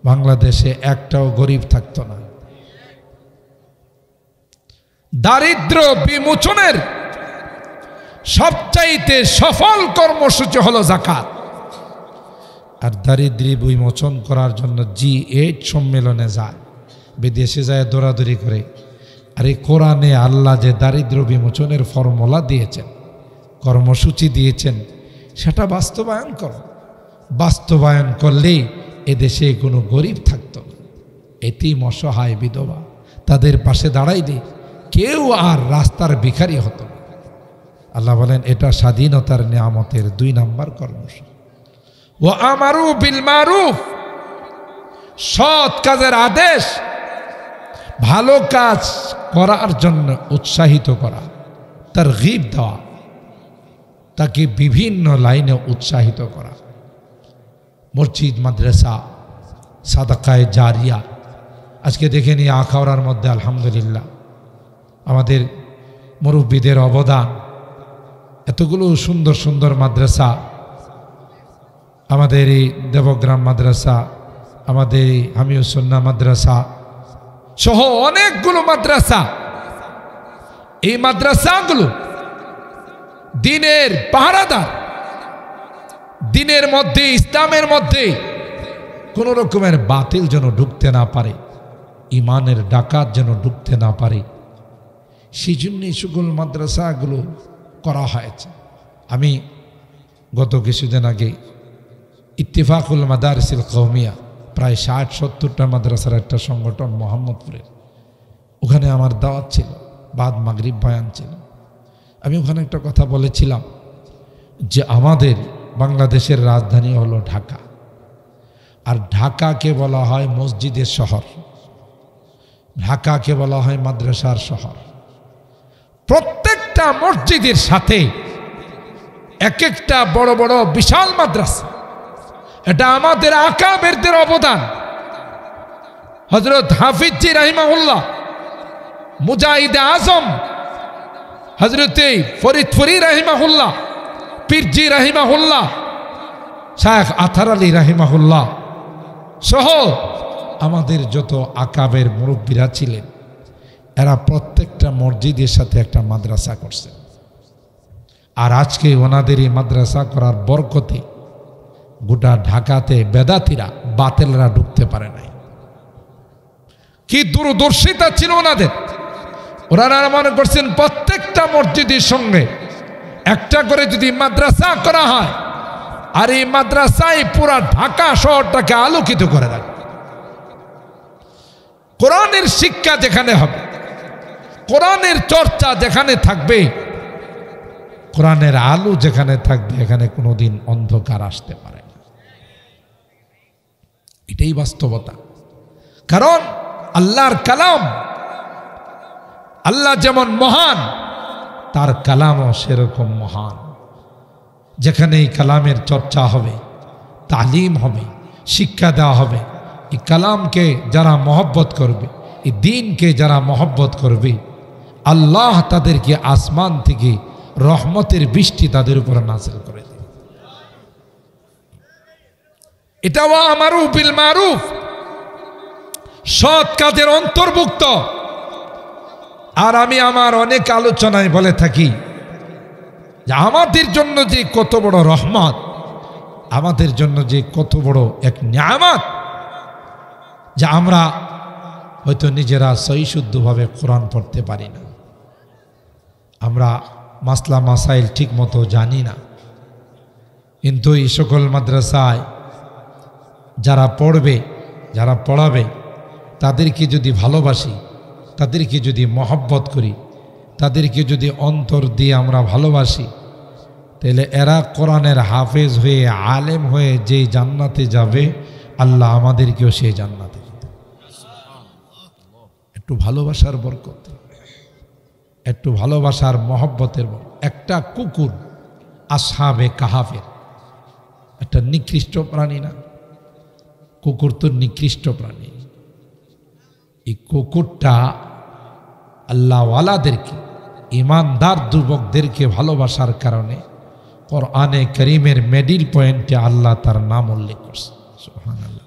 বাংলাদেশে একটাও গরিব থাকতো না। দারিদ্র বিমোচনের সবচাইতে সফল কর্মসূচি হলো যাকাত। আর দারিদ্র্য বিমোচন করার জন্য G8 সম্মেলনে যায়, বিদেশে যায় দৌড়াদৌড়ি করে। আর এই কোরআনে আল্লাহ যে দারিদ্র বিমোচনের ফর্মুলা দিয়েছেন, কর্মসূচি দিয়েছেন, সেটা বাস্তবায়ন করো। বাস্তবায়ন করলেই এদেশে কোনো গরিব থাকতো না। এতিম, অসহায়, বিধবা, তাদের পাশে দাঁড়াইলে কেউ আর রাস্তার ভিখারি হতো না। আল্লাহ বলেন এটা স্বাধীনতার নিয়ামতের 2 নম্বর কর্মসূচি। ওয়া আমারু বিল মারুফ, সৎ কাজের আদেশ, ভালো কাজ করার জন্য উৎসাহিত করা, তারগীব দেওয়া, তাকে বিভিন্ন লাইনে উৎসাহিত করা। মসজিদ, মাদ্রাসা, সাদাকায়ে জারিয়া। আজকে দেখে নিই আখাউড়ার মধ্যে আলহামদুলিল্লাহ আমাদের মুরব্বীদের অবদান, এতগুলো সুন্দর সুন্দর মাদ্রাসা, আমাদের এই দেবগ্রাম মাদ্রাসা, আমাদের এই হামিউস সুন্নাহ মাদ্রাসা সহ অনেকগুলো মাদ্রাসা। এই মাদ্রাসাগুলো দ্বীনের পাহারাদার, দ্বীনের মধ্যে, ইসলামের মধ্যে কোন রকমের বাতিল যেন ঢুকতে না পারে, ইমানের ডাকাত যেন ঢুকতে না পারে, সেই জন্যই সকল মাদ্রাসাগুলো করা হয়েছে। আমি গত কিছুদিন আগে ইত্তেফাকুল মাদারিসিল কওমিয়া, প্রায় 60-70টা মাদ্রাসার একটা সংগঠন মোহাম্মদপুরের, ওখানে আমার দাওয়াত ছিল, বাদ মাগরিব বয়ান ছিল। আমি ওখানে একটা কথা বলেছিলাম যে আমাদের বাংলাদেশের রাজধানী হলো ঢাকা, আর ঢাকাকে বলা হয় মসজিদের শহর, ঢাকাকে বলা হয় মাদ্রাসার শহর। প্রত্যেকটা মসজিদের সাথে এক একটা বড় বড় বিশাল মাদ্রাসা। এটা আমাদের আকাবেরদের অবদান। হযরত হাফিজজি রাহিমাহুল্লাহ, মুজাহিদে আজম হযরতে ফরিদপুরি রাহিমাহুল্লাহ, পীরজি রাহিমাহুল্লাহ, শায়েখ আথার আলী রাহিমাহুল্লাহ সহ আমাদের যত আকাবের মুরব্বীরা ছিলেন, এরা প্রত্যেকটা মসজিদের সাথে একটা মাদ্রাসা করছে। আর আজকে ওনাদের এই মাদ্রাসা করার বরকতে গোটা ঢাকাতে বেদাতিরা, বাতিলরা ঢুকতে পারে নাই। কি দূরদর্শিতা ছিল ওনাদের! ওনারা মনে করছেন প্রত্যেকটা মসজিদের সঙ্গে একটা করে যদি মাদ্রাসা করা হয়, আর এই মাদ্রাসায় পুরা ঢাকা শহরটাকে আলোকিত করে রাখবে। কোরআনের শিক্ষা যেখানে হবে, কোরআনের চর্চা যেখানে থাকবে, কোরআনের আলো যেখানে থাকবে, এখানে কোনোদিন অন্ধকার আসতে পারে না। এটাই বাস্তবতা। কারণ আল্লাহর কালাম, আল্লাহ যেমন মহান, তার কালামও সেরকম মহান। যেখানে এই কালামের চর্চা হবে, তালিম হবে, শিক্ষা দেওয়া হবে, এই কালামকে যারা মহব্বত করবে, এই দ্বীনকে যারা মহব্বত করবে, আল্লাহ তাদেরকে আসমান থেকে রহমতের বৃষ্টি তাদের উপর নাযিল করে দেবে। এটা ওয়া আমারু বিল মারুফ, সৎ কাজের অন্তর্ভুক্ত। আর আমি আমার অনেক আলোচনায় বলে থাকি যে আমাদের জন্য যে কত বড় রহমত, আমাদের জন্য যে কত বড় এক নিয়ামত, যে আমরা হয়তো নিজেরা সহিশুদ্ধভাবে কোরআন পড়তে পারি না, আমরা মাসলা মাসাইল ঠিক মতো জানি না। কিন্তু এই সকল মাদ্রাসায় যারা পড়বে, যারা পড়াবে, তাদেরকে যদি ভালোবাসি, তাদেরকে যদি মহব্বত করি, তাদেরকে যদি অন্তর দিয়ে আমরা ভালোবাসি, তাহলে এরা কোরআনের হাফেজ হয়ে, আলেম হয়ে যে জান্নাতে যাবে, আল্লাহ আমাদেরকেও সেই জান্নাতে। একটু ভালোবাসার বরকত, একটু ভালোবাসার মহব্বতের বরকত। একটা কুকুর আসহাবে কাহাফের, একটা নিকৃষ্ট প্রাণী না? কুকুর তো নিকৃষ্ট প্রাণী। এই কুকুরটা আল্লাহওয়ালাদেরকে, ইমানদার যুবকদেরকে ভালোবাসার কারণে কোরআনে কারীমের মিডল পয়েন্টে আল্লাহ তার নাম উল্লেখ করছে। সুবহানাল্লাহ।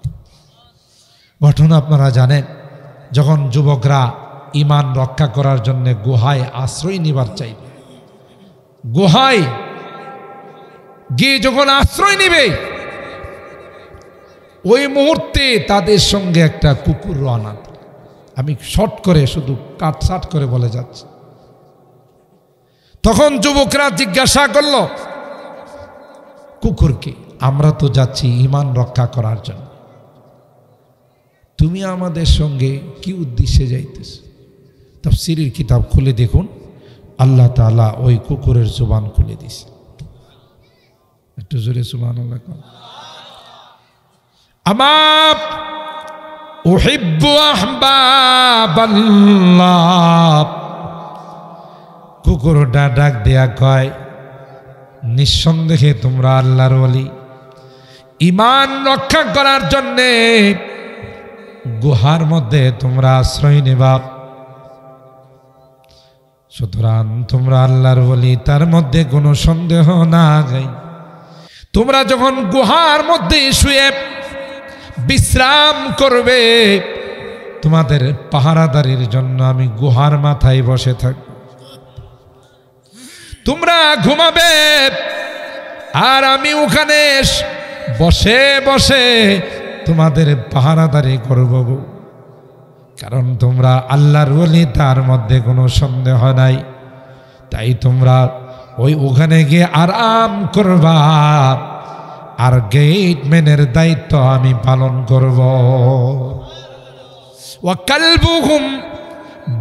ঘটনা আপনারা জানেন, যখন যুবকরা ইমান রক্ষা করার জন্য গুহায় আশ্রয় নিবার চাইবে, গুহায় গিয়ে যখন আশ্রয় নিবে, ওই মুহূর্তে তাদের সঙ্গে একটা কুকুর রওনা। আমি শর্ট করে, শুধু কাটসাট করে বলে যাচ্ছি। তখন যুবকরা জিজ্ঞাসা করল কুকুরকে, আমরা তো যাচ্ছি ইমান রক্ষা করার জন্য, তুমি আমাদের সঙ্গে কি উদ্দেশ্যে যাইতেছ? তাফসীরের কিতাব খুলে দেখুন, আল্লাহ তাআলা ওই কুকুরের জবান খুলে দিছে। একটু জোরে সুবহানাল্লাহ। আমার উহিব্বু আহবাবাল্লাহ, কুকুরটা ডাক দেয়া কয়, নিঃসন্দেহে তোমরা আল্লাহর ওলি, ইমান রক্ষা করার জন্যে গুহার মধ্যে তোমরা আশ্রয় নেবা। সুতরাং তোমরা আল্লাহর ওলি, তার মধ্যে কোনো সন্দেহ নাই। তোমরা যখন গুহার মধ্যে শুয়ে বিশ্রাম করবে, তোমাদের পাহারাদারির জন্য আমি গুহার মাথায় বসে থাকব। তোমরা ঘুমাবে আর আমি ওখানে বসে বসে তোমাদের পাহারাদারি করব। কারণ তোমরা আল্লাহর ওলি, তার মধ্যে কোনো সন্দেহ নাই। তাই তোমরা ওখানে গিয়ে আরাম করবা, আর গেটম্যানের দায়িত্ব আমি পালন করব। ওয়া কালবুহুম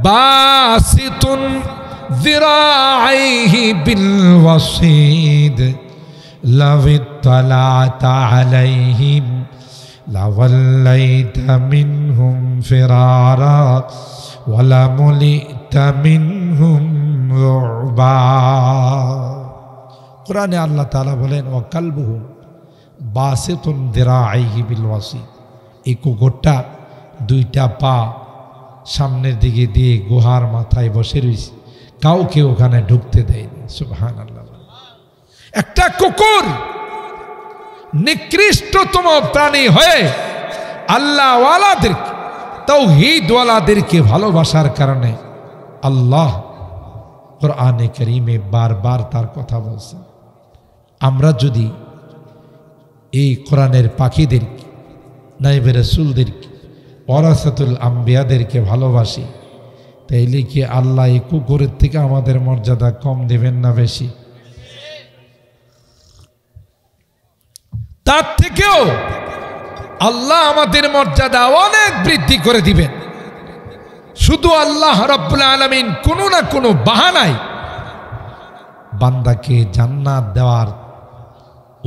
বাসিতুন যিরাআইহি বিল ওয়াসিদ লাউ ইত্তালা'তা আলাইহিম লাওয়াল্লাইতা মিনহুম ফিরারা ওয়ালা মুলিতা মিনহুম রুবা। কোরআনে আল্লাহ তাআলা বলেন, ওয়া কালবুহুম বাসিতুন যিরাআইহি বিল ওয়াসিদ। এই কুকুরটা দুইটা পা সামনের দিকে দিয়ে গুহার মাথায় বসে রয়েছে, কাউকে ওখানে ঢুকতে দেয়নি। সুবহানাল্লাহ। একটা কুকুর নিকৃষ্টতম প্রাণী হয়ে আল্লাহওয়ালাদেরকে, তাওহীদওয়ালাদেরকে ভালোবাসার কারণে আল্লাহ কোরআনে কারীমে বারবার তার কথা বলছেন। আমরা যদি এই কোরআনের পাখিদেরকে, নাইবে রাসূলদেরকে, ওয়ারাসাতুল আম্বিয়াদেরকে ভালোবাসি, তাইলে কি আল্লাহ এই কুকুরের থেকে আমাদের মর্যাদা কম দেবেন না বেশি? তার থেকেও আল্লাহ আমাদের মর্যাদা অনেক বৃদ্ধি করে দিবেন। শুধু আল্লাহ রাব্বুল আলামিন কোনো না কোনো বাহানায় বান্দাকে জান্নাত দেওয়ার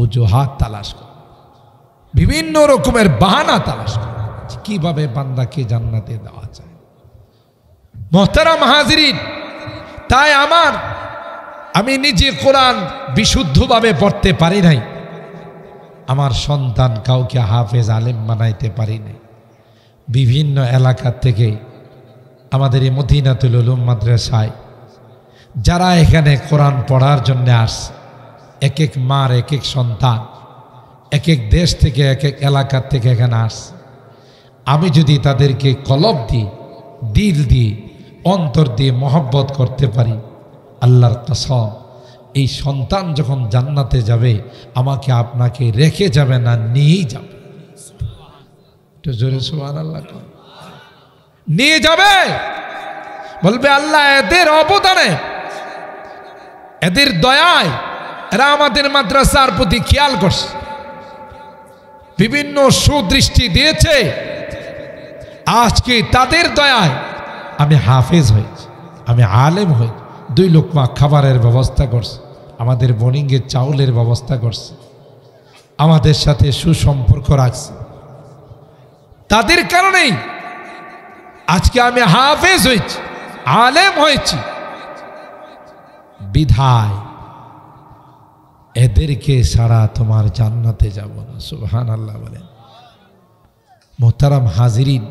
অজুহাত তালাশ করে, বিভিন্ন রকমের বাহানা তালাশ করে কিভাবে বান্দাকে জান্নাতে দেওয়া যায়। মুহতারাম হাজিরিন, তাই আমি নিজে কোরআন বিশুদ্ধভাবে পড়তে পারি নাই, আমার সন্তান কাউকে হাফেজ আলেম বানাইতে পারি নাই। বিভিন্ন এলাকা থেকে আমাদের এই মদিনাতুল উলুম মাদ্রাসায় যারা এখানে কোরআন পড়ার জন্য আসছে, এক এক মার এক এক সন্তান, এক এক দেশ থেকে, এক এক এলাকার থেকে এখানে আসছে। আমি যদি তাদেরকে কলব দিই, দিল দিয়ে, অন্তর দিয়ে মহব্বত করতে পারি, আল্লাহর কসম, এই সন্তান যখন জান্নাতে যাবে আমাকে আপনাকে রেখে যাবে না, নিয়েই যাবে। একটু জোরে সুবহানাল্লাহ। নিয়ে যাবে, বলবে আল্লাহ এদের অবদানে, এদের দয়ায় এরা আমাদের মাদ্রাসার প্রতি খেয়াল করছে, বিভিন্ন সুদৃষ্টি দিয়েছে। আজকে তাদের দয়ায় আমি হাফেজ হয়েছি, আমি আলেম হয়েছি, 2 লোকমা খাবারের ব্যবস্থা করছে, আমাদের বোনিংয়ের চাউলের ব্যবস্থা করছে, আমাদের সাথে সুসম্পর্ক রাখছে। তাদের কারণেই আজকে আমি হাফেজ হয়েছি, আলেম হয়েছি। বিধায় এদেরকে ছাড়া তোমার জান্নাতে যাব না। সুবহানাল্লাহ বলেন। মুহতারাম হাজিরিন,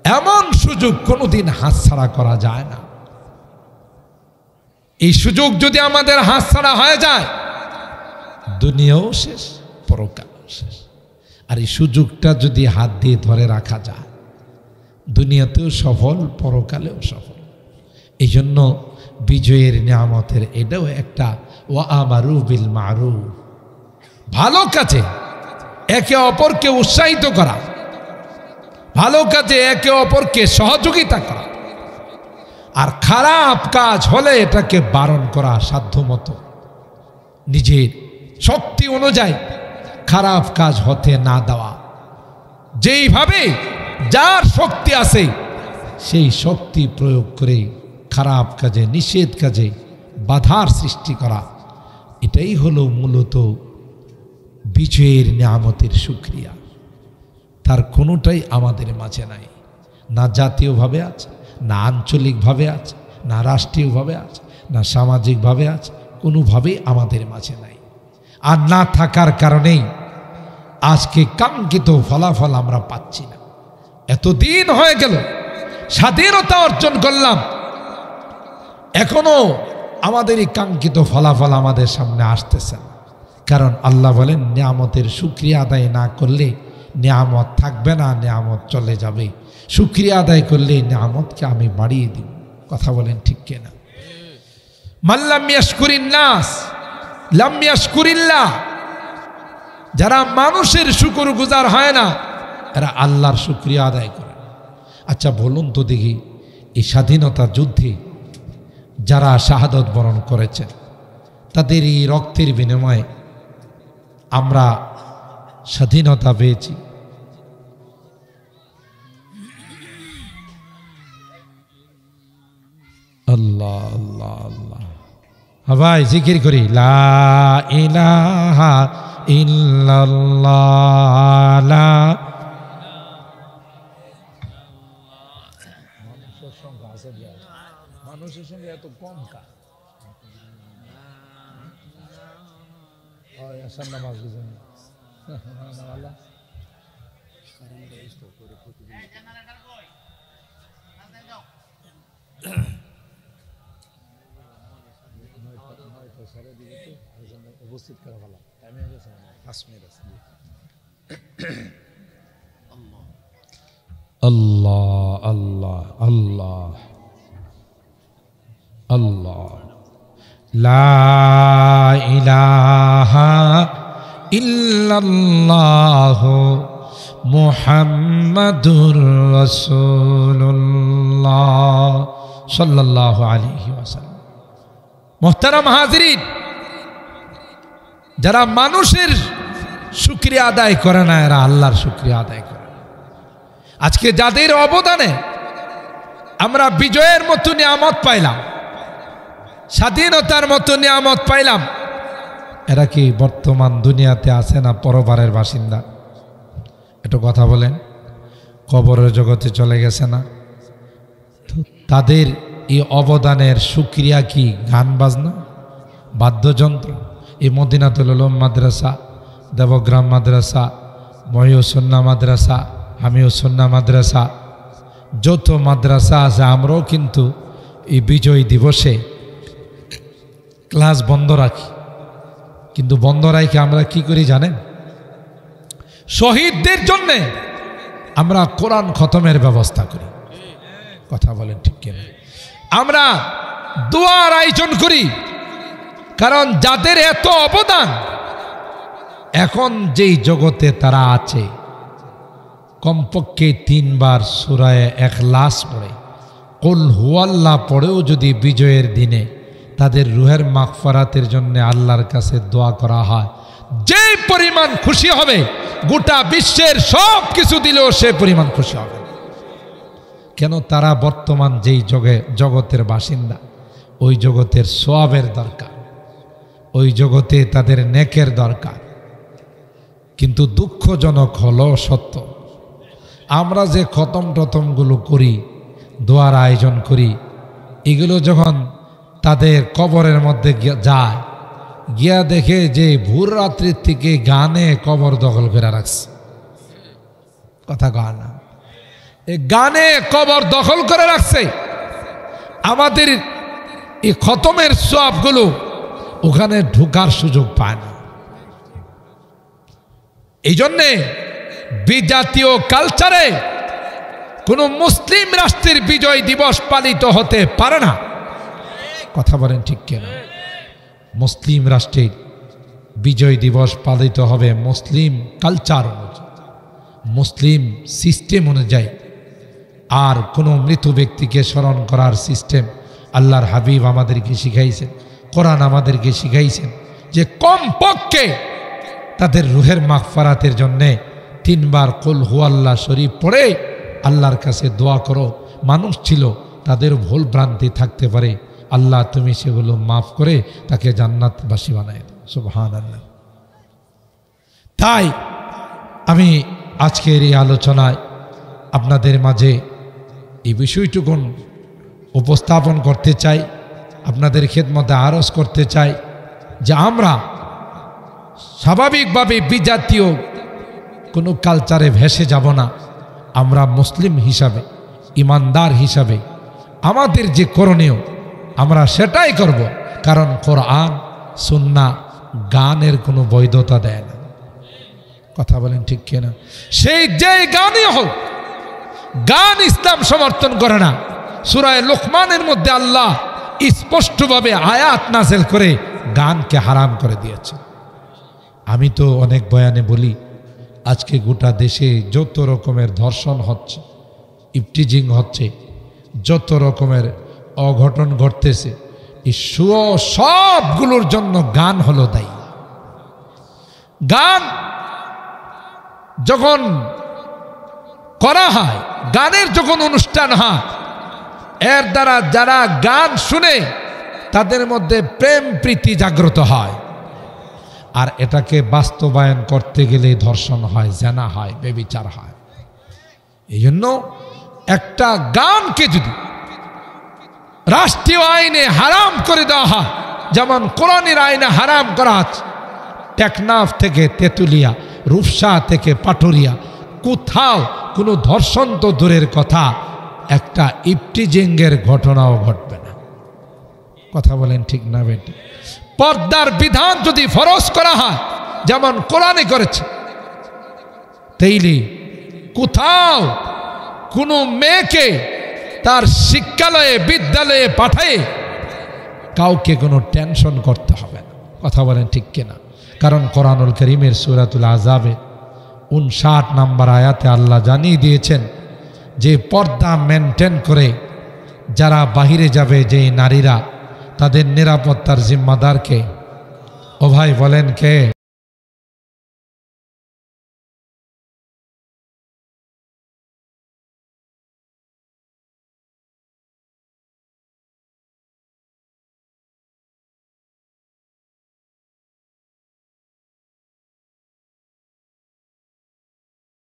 এমন সুযোগ কোনোদিন হাতছাড়া করা যায় না। এই সুযোগ যদি আমাদের হাতছাড়া হয়ে যায়, দুনিয়াও শেষ, পরকালও শেষ। আর এই সুযোগটা যদি হাত দিয়ে ধরে রাখা যায়, দুনিয়াতেও সফল, পরকালেও সফল। এই জন্য বিজয়ের নিয়ামতের এটাও একটা ওয়া আমারু বিল মারুফ, ভালো কাজে একে অপরকে উৎসাহিত করা, ভালো কাজে একে অপরকে সহযোগিতা করা, আর খারাপ কাজ হলে এটাকে বারণ করা, সাধ্যমতো নিজের শক্তি অনুযায়ী খারাপ কাজ হতে না দেওয়া। যেইভাবে যার শক্তি আছে সেই শক্তি প্রয়োগ করে খারাপ কাজে, নিষেধ কাজে বাধার সৃষ্টি করা, এটাই হলো মূলত বিজয়ের নিয়ামতের শুকরিয়া। তার কোনোটাই আমাদের মাঝে নাই, না জাতীয়ভাবে আছে, না আঞ্চলিকভাবে আছে, না রাষ্ট্রীয়ভাবে আছে, না সামাজিকভাবে আছে, কোনোভাবেই আমাদের মাঝে নাই। আর না থাকার কারণেই আজকে কাঙ্ক্ষিত ফলাফল আমরা পাচ্ছি না। এতদিন হয়ে গেল, স্বাধীনতা অর্জন করলাম, এখনো আমাদের এই কাঙ্ক্ষিত ফলাফল আমাদের সামনে আসতেছে না। কারণ আল্লাহ বলেন, নিয়ামতের শুকরিয়া আদায় না করলে নিয়ামত থাকবে না, নিয়ামত চলে যাবে। শুকরিয়া আদায় করলে নিয়ামতকে আমি বাড়িয়ে দিব। কথা বলেন ঠিক কিনা? মাল্লাম ইয়াশকুরিন নাস লাম ইয়াশকুরিল্লাহ। যারা মানুষের শুকরগুজার হয় না, এরা আল্লাহর শুকরিয়া আদায় করে। আচ্ছা বলুন তো দেখি, এই স্বাধীনতা যুদ্ধে যারা শাহাদত বরণ করেছেন, তাদের এই রক্তের বিনিময়ে আমরা স্বাধীনতা পেয়েছি। আল্লাহ আল্লাহ আল্লাহ, ভাই জিকির করি, লা ইলাহা ইল্লাল্লাহ। লা মানুষের সঙ্গে এত কম কা নামাজ বুঝেন উপস্থিত করা ভালো। আল্লাহ আল্লাহ আল্লাহ আল্লাহ, লা ইলাহা ইল্লাল্লাহ মুহাম্মাদুর রাসূলুল্লাহ সাল্লাল্লাহু আলাইহি ওয়াসাল্লাম। মুহতারাম হাজিরিন, যারা মানুষের শুকরিয়া আদায় করে না, এরা আল্লাহর শুকরিয়া আদায় করে। আজকে যাদের অবদানে আমরা বিজয়ের মতো নিয়ামত পাইলাম, স্বাধীনতার মতো নিয়ামত পাইলাম, এরা কি বর্তমান দুনিয়াতে আছে না পরবারের বাসিন্দা? একটু কথা বলেন। কবরের জগতে চলে গেছে না? তাদের এই অবদানের শুকরিয়া কি গান বাজনা, বাদ্যযন্ত্র? এই মদিনাতুল উলুম মাদ্রাসা, দেবগ্রাম মাদ্রাসা, মহিউসুন্না মাদ্রাসা, হামিউসুন্না মাদ্রাসা, যত মাদ্রাসা আছে, আমরাও কিন্তু এই বিজয় দিবসে ক্লাস বন্ধ রাখি। কিন্তু বন্ধ রাখি আমরা কি করি জানেন? শহীদদের জন্যে আমরা কোরআন খতমের ব্যবস্থা করি। কথা বলেন ঠিক কিনা? আমরা দোয়ার আয়োজন করি, কারণ যাদের এত অবদান, এখন যেই জগতে তারা আছে, কমপক্ষে 3 বার সূরা ইখলাস পড়ে, কুল হুয়াল্লাহ পড়েও যদি বিজয়ের দিনে তাদের রুহের মাগফিরাতের জন্য আল্লাহর কাছে দোয়া করা হয়, যে পরিমাণ খুশি হবে, গোটা বিশ্বের সব কিছু দিলেও সে পরিমাণ খুশি হবে। কেন? তারা বর্তমান যেই জগতের বাসিন্দা, ওই জগতের সওয়াবের দরকার, ওই জগতে তাদের নেকের দরকার। কিন্তু দুঃখজনক হলো সত্য, আমরা যে খতম টতমগুলো করি, দোয়ার আয়োজন করি, এগুলো যখন তাদের কবরের মধ্যে যায়, গিয়া দেখে যে ভোর রাত্রির থেকে গানে কবর দখল করে রাখছে। কথা কয় না? এই গানে কবর দখল করে রাখছে। আমাদের এই খতমের সওয়াবগুলো ওখানে ঢোকার সুযোগ পায় না। এই জন্যে বিজাতীয় কালচারে কোনো মুসলিম রাষ্ট্রের বিজয় দিবস পালিত হতে পারে না। কথা বলেন ঠিক কিনা? মুসলিম রাষ্ট্রের বিজয় দিবস পালিত হবে মুসলিম কালচার অনুযায়ী, মুসলিম সিস্টেম অনুযায়ী। আর কোনো মৃত ব্যক্তিকে স্মরণ করার সিস্টেম আল্লাহর হাবিব আমাদেরকে শিখাইছেন, কোরআন আমাদেরকে শিখাইছেন যে কমপক্ষে তাদের রুহের মাগফিরাতের জন্যে 3 বার কুল হুয়াল্লাহ শরীফ পড়ে আল্লাহর কাছে দোয়া করো। মানুষ ছিল, তাদের ভুল ভ্রান্তি থাকতে পারে, আল্লাহ তুমি সেগুলো মাফ করে তাকে জান্নাতবাসী বানায় দাও। সুবহানাল্লাহ। তাই আমি আজকের এই আলোচনায় আপনাদের মাঝে এই বিষয়টুকুন উপস্থাপন করতে চাই, আপনাদের খেদমতে আরজ করতে চাই যে আমরা স্বাভাবিকভাবে বিজাতীয় কোনো কালচারে ভেসে যাব না, আমরা মুসলিম হিসাবে, ইমানদার হিসাবে আমাদের যে করণীয় আমরা সেটাই করব, কারণ কোরআন সুন্নাহ গানের কোনো বৈধতা দেয় না। কথা বলেন ঠিক কিনা? সেই যে গানই হোক, গান ইসলাম সমর্থন করে না। সূরা লুকমানের মধ্যে আল্লাহ স্পষ্টভাবে আয়াত নাযিল করে গানকে হারাম করে দিয়েছে। আমি তো অনেক বয়ানে বলি, আজকে গোটা দেশে যত রকমের ধর্ষণ হচ্ছে, ইফটিজিং হচ্ছে, যত রকমের অঘটন ঘটতেছে, এই সবগুলোর জন্য গান হলো দায়ী। গান যখন করা হয়, গানের যখন অনুষ্ঠান হয়, এর দ্বারা যারা গান শুনে তাদের মধ্যে প্রেম প্রীতি জাগ্রত হয়, আর এটাকে বাস্তবায়ন করতে গেলে ধর্ষণ হয়, জেনা হয়, ব্যভিচার হয়। এই জন্য একটা গানকে যদি রাষ্ট্রীয় আইনে হারাম করে দেওয়া হয়, যেমন কোরআনের আইনে হারাম করা আছে, টেকনাফ থেকে তেতুলিয়া, রূপসা থেকে পাটুরিয়া, কোথাও কোনো ধর্ষণ তো দূরের কথা, একটা ইফটিজিংয়ের ঘটনাও ঘটবে না। কথা বলেন ঠিক না বেটি? পর্দার বিধান যদি ফরজ করা হয়, যেমন কোরআনে করেছে, তাইলে কোথাও কোনো মেয়েকে তার শিক্ষালয়ে বিদ্যালয়ে পাঠায় কাউকে কোনো টেনশন করতে হবে না। কথা বলেন ঠিক কিনা? কারণ কোরআনুল কারীমের সূরাতুল আযাবে 59 নম্বর আয়াতে আল্লাহ জানিয়ে দিয়েছেন যে পর্দা মেনটেন করে যারা বাহিরে যাবে, যে নারীরা, তাদের নিরাপত্তার জিম্মাদার কে? ও ভাই বলেন কে?